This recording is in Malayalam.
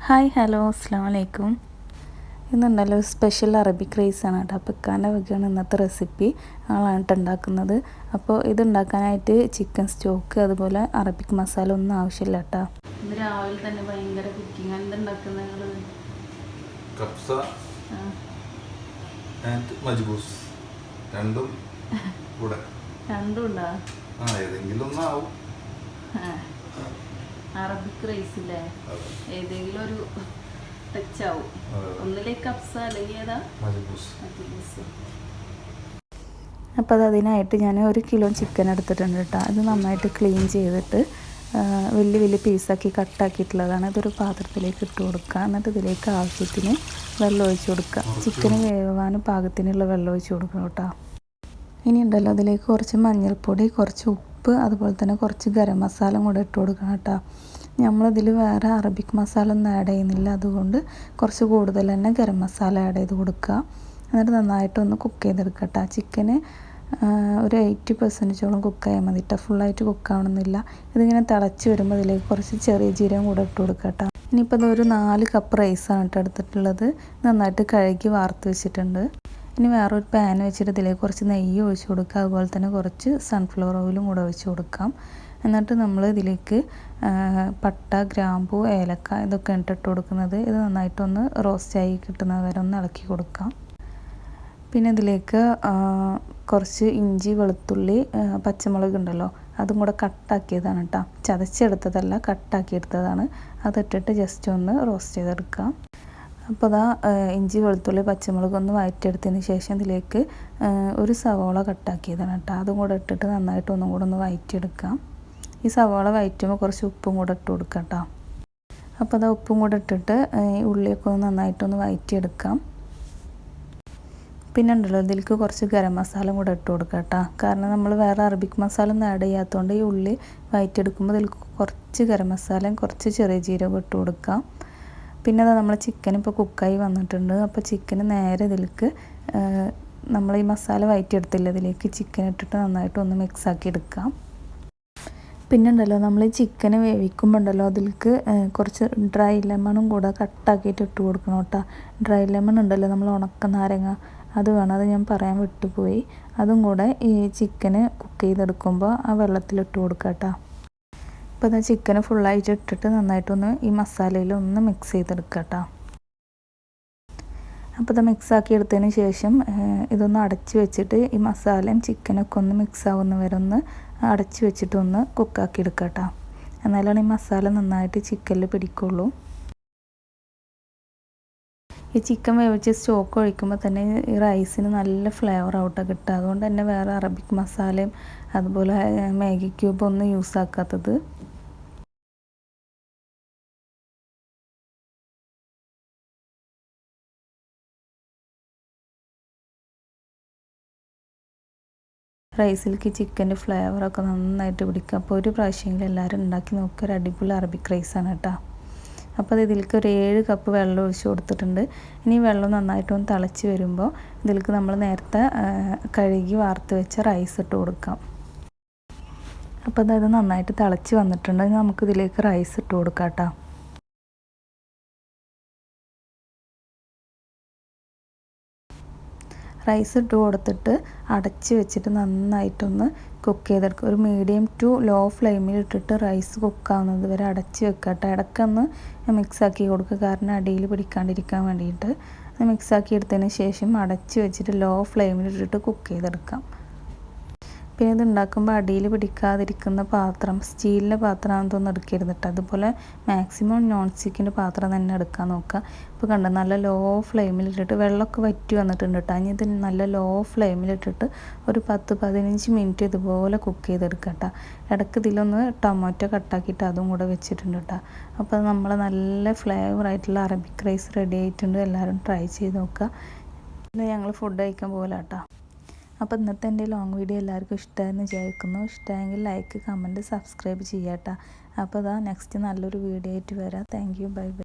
ഹായ് ഹലോ അസ്സാം വലൈക്കും. ഇന്നുണ്ടല്ലോ സ്പെഷ്യൽ അറബിക് റൈസാണ് കേട്ടോ. അപ്പോൾ ഇക്കാൻ്റെ വകയാണ് ഇന്നത്തെ റെസിപ്പി. ആളാണ് കേട്ടോ ഉണ്ടാക്കുന്നത്. അപ്പോൾ ഇത് ഉണ്ടാക്കാനായിട്ട് ചിക്കൻ സ്റ്റോക്ക് അതുപോലെ അറബിക് മസാല ഒന്നും ആവശ്യമില്ല കേട്ടോ. ഇത് രാവിലെ തന്നെ ഭയങ്കര കുക്കിംഗ്. എന്തുണ്ടാക്കുന്നത്? കബ്സ ആൻഡ് മജ്ബൂസ് രണ്ടും കൂടെ. രണ്ടും ഉണ്ടോ? ഏതെങ്കിലും ഒന്നാവും. അറബിക് റൈസ് ഇല്ലേ, ഏതെങ്കിലും ഒരു ടച്ചാവും. ഒന്നിലേക്ക് കബ്സ അല്ലെങ്കിൽ ഏതാ മജ്ബൂസ്. അപ്പോൾ അതിനായിട്ട് ഞാൻ 1 കിലോ ചിക്കൻ എടുത്തിട്ടുണ്ട് കേട്ടോ. അത് നന്നായിട്ട് ക്ലീൻ ചെയ്തിട്ട് വലിയ വലിയ പീസാക്കി കട്ടാക്കിയിട്ടുള്ളതാണ്. ഇതൊരു പാത്രത്തിലേക്ക് ഇട്ട് കൊടുക്കുക. എന്നിട്ട് ഇതിലേക്ക് ആവശ്യത്തിന് വെള്ളം ഒഴിച്ച് കൊടുക്കുക. ചിക്കന് വേവാനും പാകത്തിനുള്ള വെള്ളം ഒഴിച്ച് കൊടുക്കണം കേട്ടോ. ഇനി ഉണ്ടല്ലോ അതിലേക്ക് കുറച്ച് മഞ്ഞൾപ്പൊടി, കുറച്ച് ഉപ്പ്, അതുപോലെ തന്നെ കുറച്ച് ഗരം മസാല കൂടെ ഇട്ട് കൊടുക്കണം കേട്ടോ. നമ്മളിതിൽ വേറെ അറബിക് മസാല ഒന്നും ആഡ് ചെയ്യുന്നില്ല, അതുകൊണ്ട് കുറച്ച് കൂടുതൽ തന്നെ ഗരം മസാല ആഡ് ചെയ്ത് കൊടുക്കുക. എന്നിട്ട് നന്നായിട്ടൊന്ന് കുക്ക് ചെയ്തെടുക്കുക കേട്ടോ. ചിക്കന് ഒരു 80% കുക്കായാൽ മതി കേട്ടോ. ഫുള്ളായിട്ട് കുക്കാവണമെന്നില്ല. ഇതിങ്ങനെ തിളച്ച് വരുമ്പോൾ ഇതിലേക്ക് കുറച്ച് ചെറിയ ജീരകം കൂടെ ഇട്ട് കൊടുക്കുക കേട്ടോ. ഇനിയിപ്പോൾ ഇതൊരു 4 കപ്പ് റൈസാണ് കേട്ടോ എടുത്തിട്ടുള്ളത്. നന്നായിട്ട് കഴുകി വാർത്ത് വെച്ചിട്ടുണ്ട്. ഇനി വേറൊരു പാൻ വെച്ചിട്ട് ഇതിലേക്ക് കുറച്ച് നെയ്യ് ഒഴിച്ച് കൊടുക്കുക. അതുപോലെ തന്നെ കുറച്ച് സൺഫ്ലവർ ഓയിലും കൂടെ ഒഴിച്ച് കൊടുക്കാം. എന്നിട്ട് നമ്മൾ ഇതിലേക്ക് പട്ട, ഗ്രാമ്പൂ, ഏലക്ക ഇതൊക്കെ ഇട്ട് കൊടുക്കുന്നത്. ഇത് നന്നായിട്ടൊന്ന് റോസ്റ്റായി കിട്ടുന്നത് വരെ ഒന്ന് ഇളക്കി കൊടുക്കാം. പിന്നെ ഇതിലേക്ക് കുറച്ച് ഇഞ്ചി, വെളുത്തുള്ളി, പച്ചമുളക് ഉണ്ടല്ലോ, അതും കൂടെ കട്ടാക്കിയതാണ് കേട്ടോ. ചതച്ചെടുത്തതല്ല, കട്ടാക്കിയെടുത്തതാണ്. അതിട്ടിട്ട് ജസ്റ്റ് ഒന്ന് റോസ്റ്റ് ചെയ്തെടുക്കാം. അപ്പോൾ അതാ ഇഞ്ചി, വെളുത്തുള്ളി, പച്ചമുളക് ഒന്ന് വഴറ്റിയെടുത്തതിന് ശേഷം ഇതിലേക്ക് ഒരു സവോള കട്ടാക്കിയതാണ് കേട്ടോ. അതും കൂടെ ഇട്ടിട്ട് നന്നായിട്ട് ഒന്നും കൂടെ ഒന്ന് വഴറ്റിയെടുക്കാം. ഈ സവോള വഴറ്റുമ്പോൾ കുറച്ച് ഉപ്പും കൂടെ ഇട്ട് കൊടുക്കാം കേട്ടോ. അപ്പോൾ അതാ ഉപ്പും കൂടെ ഇട്ടിട്ട് ഉള്ളിയൊക്കെ ഒന്ന് നന്നായിട്ടൊന്ന് വഴറ്റിയെടുക്കാം. പിന്നെ ഉണ്ടല്ലോ ഇതിലേക്ക് കുറച്ച് ഗരം മസാല കൂടെ ഇട്ട് കൊടുക്കാം കേട്ടോ. കാരണം നമ്മൾ വേറെ അറബിക് മസാല ഒന്നും ആഡ് ചെയ്യാത്തതുകൊണ്ട് ഈ ഉള്ളി വഴറ്റിയെടുക്കുമ്പോൾ ഇതിലേക്ക് കുറച്ച് ഗരം മസാലയും കുറച്ച് ചെറിയ ജീരകം ഇട്ട് കൊടുക്കാം. പിന്നെ അതാ നമ്മൾ ചിക്കൻ ഇപ്പോൾ കുക്കായി വന്നിട്ടുണ്ട്. അപ്പോൾ ചിക്കന് നേരെ ഇതിലേക്ക് നമ്മൾ ഈ മസാല വഴറ്റിയെടുത്തില്ല, ഇതിലേക്ക് ചിക്കൻ ഇട്ടിട്ട് നന്നായിട്ട് ഒന്ന് മിക്സ് ആക്കി എടുക്കാം. പിന്നെ ഉണ്ടല്ലോ നമ്മൾ ഈ ചിക്കന് വേവിക്കുമ്പോൾ ഉണ്ടല്ലോ അതിലേക്ക് കുറച്ച് ഡ്രൈ ലെമണും കൂടെ കട്ടാക്കിയിട്ട് ഇട്ട് കൊടുക്കണം കേട്ടോ. ഡ്രൈ ലെമൺ ഉണ്ടല്ലോ, നമ്മൾ ഉണക്ക നാരങ്ങ, അത് വേണം. അത് ഞാൻ പറയാൻ വിട്ടുപോയി. അതും കൂടെ ഈ ചിക്കന് കുക്ക് ചെയ്തെടുക്കുമ്പോൾ ആ വെള്ളത്തിലിട്ട് കൊടുക്കുക കേട്ടോ. അപ്പോൾ അത് ചിക്കന് ഫുള്ളായിട്ട് ഇട്ടിട്ട് നന്നായിട്ടൊന്ന് ഈ മസാലയിൽ ഒന്ന് മിക്സ് ചെയ്തെടുക്കുക കേട്ടോ. അപ്പോൾ ഇത് മിക്സാക്കി എടുത്തതിന് ശേഷം ഇതൊന്ന് അടച്ച് വെച്ചിട്ട് ഈ മസാലയും ചിക്കനൊക്കെ ഒന്ന് മിക്സ് ആവുന്ന വരെ ഒന്ന് അടച്ച് വെച്ചിട്ട് ഒന്ന് കുക്കാക്കി എടുക്കുക കേട്ടോ. എന്നാലാണ് ഈ മസാല നന്നായിട്ട് ചിക്കനിൽ പിടിക്കുള്ളൂ. ഈ ചിക്കൻ വേവിച്ച് സ്റ്റോക്ക് ഒഴിക്കുമ്പോൾ തന്നെ ഈ റൈസിന് നല്ല ഫ്ലേവർ ഔട്ടാണ് കിട്ടുക. അതുകൊണ്ട് തന്നെ വേറെ അറബിക് മസാലയും അതുപോലെ മാഗി ക്യൂബ് ഒന്നും യൂസ് ആക്കാത്തത്. റൈസിലേക്ക് ചിക്കൻ്റെ ഫ്ലേവറൊക്കെ നന്നായിട്ട് പിടിക്കുക. അപ്പോൾ ഒരു പ്രാവശ്യമെങ്കിലും എല്ലാവരും ഉണ്ടാക്കി നോക്കുക. ഒരു അടിപൊളി അറബിക് റൈസാണ് കേട്ടോ. അപ്പോൾ അത് ഇതിലേക്ക് ഒരു 7 കപ്പ് വെള്ളം ഒഴിച്ച് കൊടുത്തിട്ടുണ്ട്. ഇനി വെള്ളം നന്നായിട്ടൊന്ന് തിളച്ച് വരുമ്പോൾ ഇതിലേക്ക് നമ്മൾ നേരത്തെ കഴുകി വാർത്ത് വെച്ച റൈസ് ഇട്ട് കൊടുക്കാം. അപ്പോൾ അതായത് നന്നായിട്ട് തിളച്ച് വന്നിട്ടുണ്ട്. നമുക്കിതിലേക്ക് റൈസ് ഇട്ട് കൊടുക്കാം കേട്ടോ. റൈസ് ഇട്ട് കൊടുത്തിട്ട് അടച്ച് വെച്ചിട്ട് നന്നായിട്ടൊന്ന് കുക്ക് ചെയ്തെടുക്കുക. ഒരു മീഡിയം ടു ലോ ഫ്ലെയിമിൽ ഇട്ടിട്ട് റൈസ് കുക്കാവുന്നത് വരെ അടച്ച് വെക്കുക കേട്ടോ. ഇടയ്ക്കൊന്ന് മിക്സാക്കി കൊടുക്കുക, കാരണം അടിയിൽ പിടിക്കാണ്ടിരിക്കാൻ വേണ്ടിയിട്ട്. അത് മിക്സാക്കി എടുത്തതിന് ശേഷം അടച്ച് വെച്ചിട്ട് ലോ ഫ്ലെയിമിൽ ഇട്ടിട്ട് കുക്ക് ചെയ്തെടുക്കാം. പിന്നെ ഇത് ഉണ്ടാക്കുമ്പോൾ അടിയിൽ പിടിക്കാതിരിക്കുന്ന പാത്രം, സ്റ്റീലിൻ്റെ പാത്രമാണെന്നൊന്നും എടുക്കരുത് കേട്ടോ. അതുപോലെ മാക്സിമം നോൺ സ്റ്റിക്കിൻ്റെ പാത്രം തന്നെ എടുക്കാൻ നോക്കുക. ഇപ്പോൾ കണ്ടോ, നല്ല ലോ ഫ്ലെയിമിലിട്ടിട്ട് വെള്ളമൊക്കെ വറ്റി വന്നിട്ടുണ്ട് കേട്ടോ. ഇനി ഇത് നല്ല ലോ ഫ്ലെയിമിലിട്ടിട്ട് ഒരു 10-15 മിനിറ്റ് ഇതുപോലെ കുക്ക് ചെയ്തെടുക്കുക കേട്ടോ. ഇടയ്ക്ക് ഇതിലൊന്ന് ടൊമാറ്റോ കട്ടാക്കിയിട്ട് അതും കൂടെ വെച്ചിട്ടുണ്ട് കേട്ടോ. അപ്പോൾ നമ്മൾ നല്ല ഫ്ലേവറായിട്ടുള്ള അറബിക് റൈസ് റെഡി ആയിട്ടുണ്ട്. എല്ലാവരും ട്രൈ ചെയ്ത് നോക്കുക. പിന്നെ ഞങ്ങൾ ഫുഡ് കഴിക്കാൻ പോകില്ല കേട്ടോ. അപ്പോൾ ഇന്നത്തെ എൻ്റെ ലോങ് വീഡിയോ എല്ലാവർക്കും ഇഷ്ടമായെന്ന് വിചാരിക്കുന്നു. ഇഷ്ടമായെങ്കിൽ ലൈക്ക്, കമൻറ്റ്, സബ്സ്ക്രൈബ് ചെയ്യാം കേട്ടോ. അപ്പോൾ അതാ നെക്സ്റ്റ് നല്ലൊരു വീഡിയോ ആയിട്ട് വരാം. Thank you, bye bye.